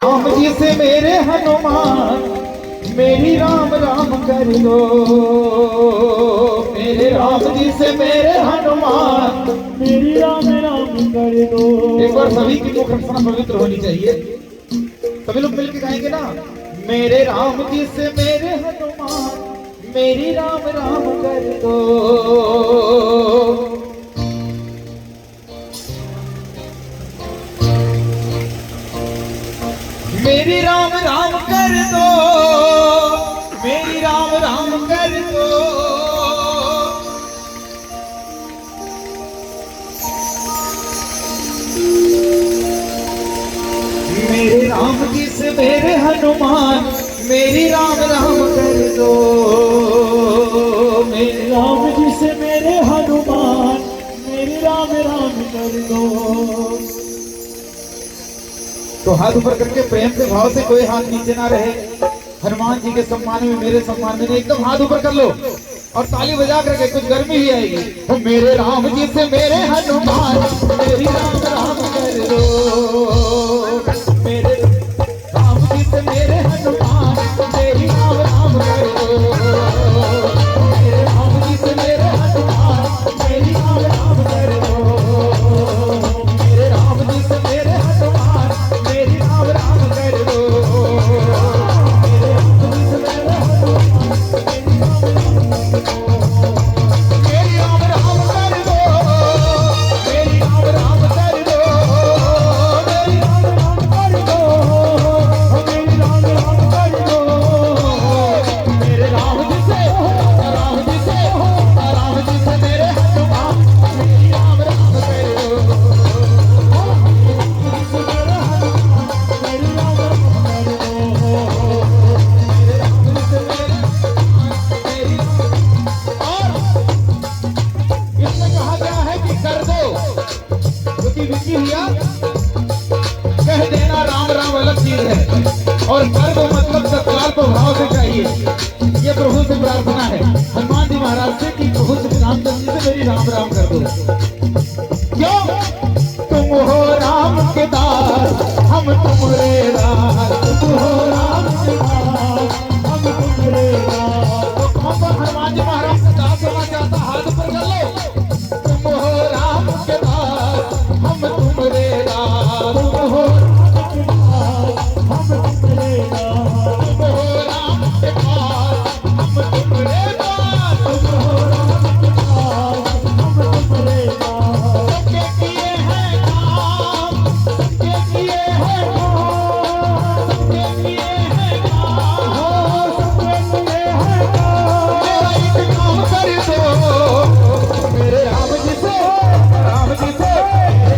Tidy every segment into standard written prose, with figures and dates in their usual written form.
राम जी से मेरे हनुमान मेरी राम राम कर दो। मेरे राम जी से मेरे हनुमान मेरी राम राम कर दो। एक बार सभी की मुख रचना पवित्र होनी चाहिए। सभी लोग मिलकर गाएंगे ना। मेरे राम जी से मेरे हनुमान मेरी राम राम कर दो। मेरी राम राम कर दो। मेरी राम राम कर दो। मेरे राम जी से मेरे हनुमान मेरी राम राम कर दो। मेरे राम जी से मेरे हनुमान मेरी राम राम कर दो। तो हाथ ऊपर करके प्रेम के भाव से, कोई हाथ नीचे ना रहे। हनुमान जी के सम्मान में मेरे सम्मान में एकदम हाथ ऊपर कर लो और ताली बजा करके, कुछ गर्मी ही आएगी। तो मेरे राम जी से मेरे हनुमान मेरी राम राम कर दो। मेरे राम जी से मेरे हनुमान मेरी राम राम कर दो। मेरे राम जी से मेरे हनुमान मेरी राम राम कर दो। मेरे राम जी से मेरे हनुमान मेरी राम राम कर दो। मेरे राम जी से मेरे हनुमान मेरी राम राम कर दो। मेरी राम राम कर दो। मेरी राम राम कर दो। मेरी राम राम कर दो। मेरी राम राम कर दो। मेरे राम जी से मेरे हनुमान मेरी राम राम कर दो। मेरी राम राम कर दो। मेरे राम जी से मेरे मेरी और इसमें कहा गया है कि कर दो, क्योंकि विकी भैया कह देना राम राम अलग चीज है और कर दो मतलब तत्काल प्रभाव से चाहिए। ये प्रभु से प्रार्थना है हनुमान जी महाराज से कि प्रभु श्री रामचंद्र जी से मेरी राम राम कर दो। क्यों? तुम हो राम के दास हम तुम्हारे दास। तुम हो राम के दास हम तुम्हारे दास। तो कौन सा हनुमान जी महाराज से दास होना चाहता, हाथ ऊपर कर लो। तुम हो राम के दास हम तुम्हारे दास। तुम हो हम तुम्हारे दास। तुम हो राम के दास हम तुम्हारे दास। तुम हो राम के दास हम तुम्हारे दास। सबके किए हैं काम, सबके किए हैं काम, सबके किए हैं काम। सबके लिए है काम। मेरा एक काम कर दो। मेरे राम जी से राम जी से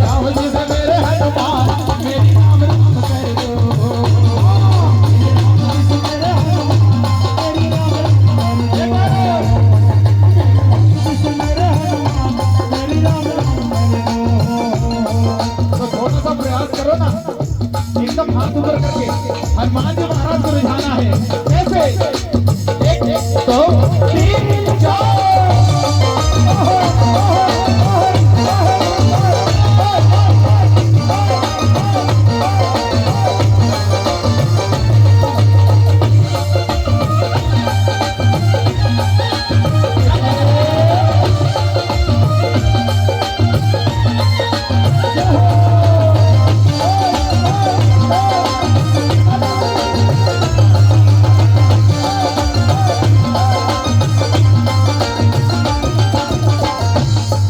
राम जी से मेरे हनुमान मेरी राम राम कर दो। मेरे हनुमान मेरी राम राम मेरे हनुमान मेरी राम राम। तो थोड़ा सा प्रयास करो ना, एकदम हाथ ऊपर करके हनुमान जी महाराज को रिझाना है। कैसे? एक दो तीन चार।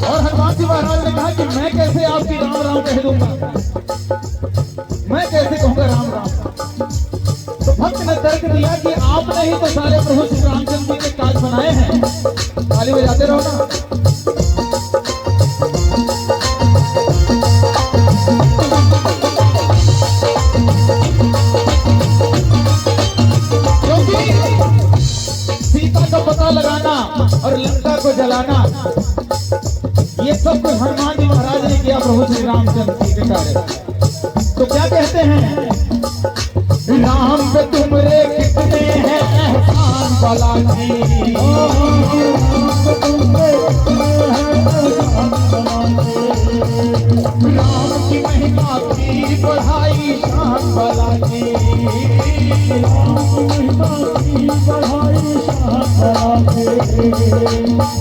और हनुमान जी महाराज ने कहा कि मैं कैसे आपकी राम राम कह दूंगा, मैं कैसे कहूंगा राम राम। तो भक्त ने तर्क दिया कि आपने ही तो सारे प्रभु श्री रामचंद्र जी के काज बनाए हैं। ताली बजाते रहो ना। क्योंकि सीता का पता लगाना और लंका को जलाना ये सब कुछ हनुमान जी महाराज ने किया प्रभु श्री रामचंद्र जी के कार्य। तो क्या कहते हैं? राम पे तुमरे कितने हैं एहसान वाला जी। राम की महिमा की बढ़ाई शान वाला जी। महिमा की बढ़ाई शान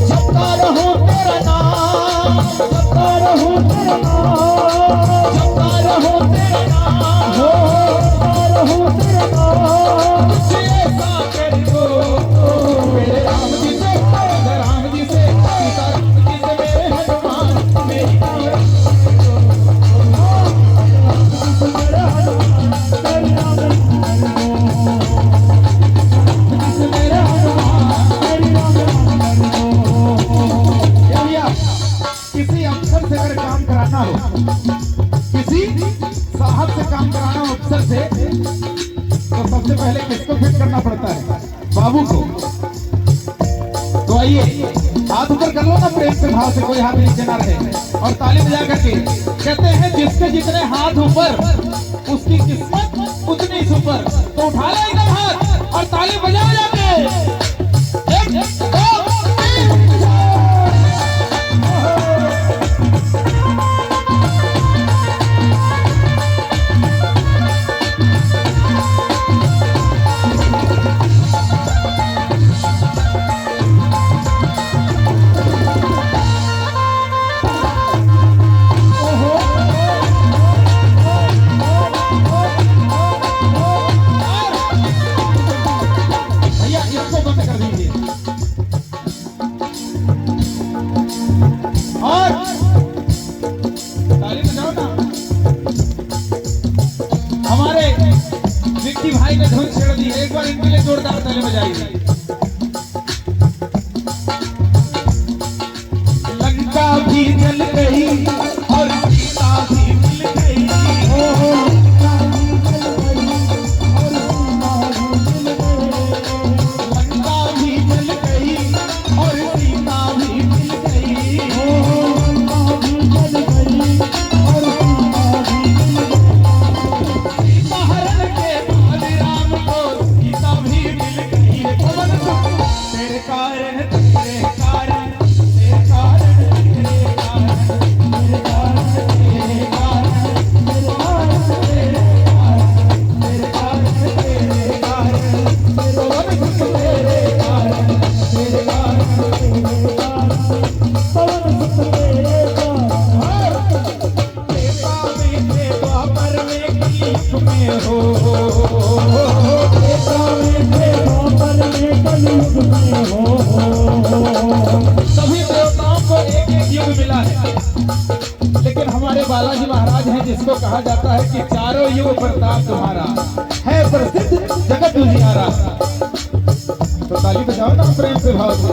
जपता रहो तेरा नाम, जपता रहो तेरा नाम, जपता रहो तेरा नाम, जपता रहो तेरा नाम। तुझे ऐसा कर दो मेरे राम जी से, सीता राम जी से, सीता राम जी से मेरे हनुमान मेरी किसी अफसर से अगर काम कराना हो, किसी साहब से काम कराना हो अफसर से, तो सबसे पहले किसको फिट करना पड़ता है? बाबू को। तो आइए हाथ ऊपर कर लो ना प्रेम से, भाव से, कोई हाथ नीचे ना रहे, और ताली बजा करके कहते हैं जिसके जितने हाथ ऊपर उसकी किस्मत उतनी सुपर। तो उठा लो एकदम हाथ और ताली बजा बजा के 1 2 3 भाई ने धुन छेड़ दी, एक बार इनके लिए जोरदार ताली बजाइए। लंका भी जल गई और सीता भी मिल गई, लंका भी जल गई और सीता भी मिल गई, सीता हरण के बाद राम को सीता भी मिल गई। तेरे कारण तेरे कारण तेरे कारण तेरे कारण तेरे कारण तेरे कारण तेरे कारण तेरे कारण तेरे कारण तेरे कारण तेरे कारण पवन सुत तेरे कारण देवा में देवा पर में कलयुग में हो, देवा में देवा पर में कलयुग में हो। सभी देवताओं को एक एक युग मिला है, लेकिन हमारे बालाजी महाराज हैं जिसको कहा जाता है कि चारों युग प्रताप तुम्हारा है प्रसिद्ध जगत उजियारा। तो ताली बजाओ ना प्रेम से, भाव से।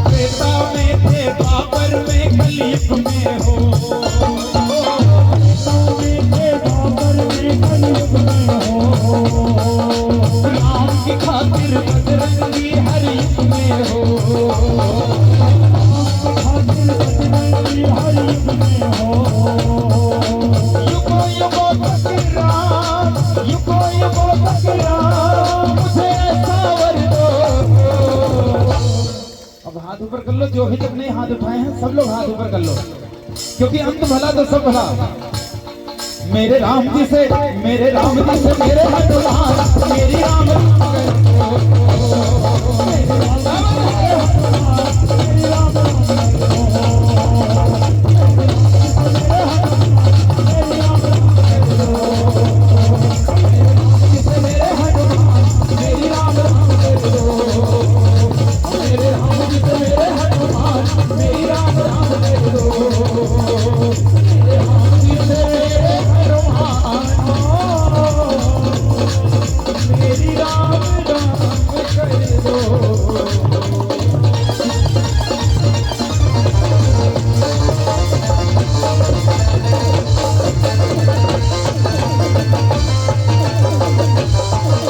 त्रेता में थे द्वापर में कलयुग में हो, राम की खातिर बजरंगी हर युग में हो, युगों युगों तक राम, युगों युगों तक राम मुझे ऐसा वर दो। अब हाथ ऊपर कर लो, जो भी तक नहीं हाथ उठाए हैं सब लोग हाथ ऊपर कर लो, क्योंकि अंत भला तो सब भला। मेरे राम जी से मेरे राम जी से मेरे हनुमान मेरी राम